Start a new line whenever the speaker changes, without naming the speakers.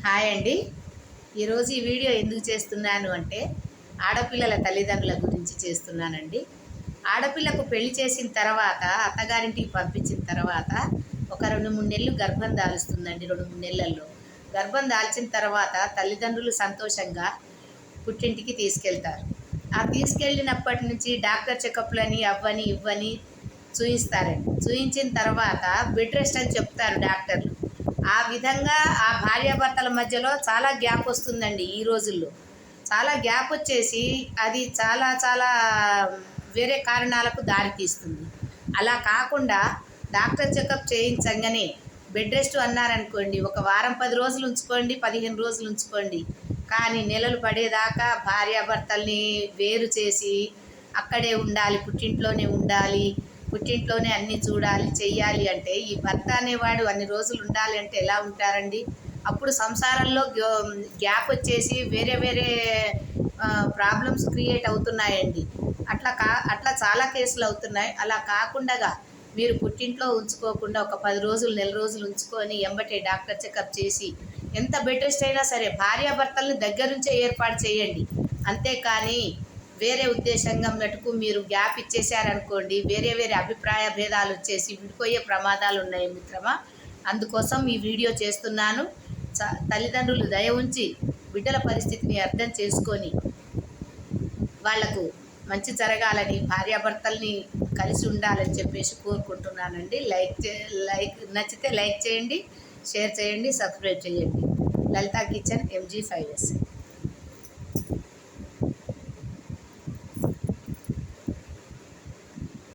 Hi అండి. ఈరోజు ఈ వీడియో ఎందుకు చేస్తున్నాను అంటే ఆడపిల్లల తల్లిదండ్రుల గురించి చేస్తున్నానండి. ఆడపిల్లకు పెళ్లి చేసిన తర్వాత అత్తగారింటికి పంపించిన తర్వాత ఒక 2-3 నెలలు గర్భం దాలుస్తుందండి. 2-3 నెలల్లో గర్భం దాల్చిన తర్వాత తల్లిదండ్రులు సంతోషంగా పుట్టింటికి తీసుకెళ్తారు. ఆ తీసుకెళ్ళినప్పటి నుంచి డాక్టర్ చెకప్లని అవ్వని ఇవ్వని చూయిస్తారండి. చూయించిన తర్వాత బెడ్ రెస్ట్ అని చెప్తారు డాక్టర్లు. ఆ విధంగా ఆ భార్యాభర్తల మధ్యలో చాలా గ్యాప్ వస్తుందండి ఈ రోజుల్లో. చాలా గ్యాప్ వచ్చేసి అది చాలా చాలా వేరే కారణాలకు దారితీస్తుంది. అలా కాకుండా డాక్టర్ చెకప్ చేయించంగానే బెడ్ రెస్ట్ అన్నారనుకోండి, ఒక వారం 10 రోజులు ఉంచుకోండి, 15 రోజులు ఉంచుకోండి. కానీ నెలలు పడేదాకా భార్యాభర్తల్ని వేరు చేసి అక్కడే ఉండాలి, పుట్టింట్లోనే ఉండాలి, పుట్టింట్లోనే అన్నీ చూడాలి, చెయ్యాలి అంటే ఈ భర్త అనేవాడు అన్ని రోజులు ఉండాలి అంటే ఎలా ఉంటారండి? అప్పుడు సంసారంలో గ్యాప్ వచ్చేసి వేరే వేరే ప్రాబ్లమ్స్ క్రియేట్ అవుతున్నాయండి. అట్లా చాలా కేసులు అవుతున్నాయి. అలా కాకుండా మీరు పుట్టింట్లో ఉంచుకోకుండా ఒక 10 రోజులు, నెల రోజులు ఉంచుకొని ఎంబటే డాక్టర్ చెకప్ చేసి ఎంత బెడ్ రెస్ట్ అయినా సరే భార్యాభర్తలను దగ్గర నుంచే ఏర్పాటు చేయండి. అంతేకాని వేరే ఉద్దేశంగా మటుకు మీరు గ్యాప్ ఇచ్చేసారనుకోండి, వేరే వేరే అభిప్రాయ భేదాలు వచ్చేసి విడిపోయే ప్రమాదాలు ఉన్నాయి మిత్రమా. అందుకోసం ఈ వీడియో చేస్తున్నాను. తల్లిదండ్రులు దయ ఉంచి బిడ్డల పరిస్థితిని అర్థం చేసుకొని వాళ్లకు మంచి జరగాలని, భార్యాభర్తల్ని కలిసి ఉండాలని చెప్పేసి కోరుకుంటున్నానండి. లైక్ నచ్చితే లైక్ చేయండి, షేర్ చేయండి, సబ్స్క్రైబ్ చేయండి. Lalitha kitchen MG5S.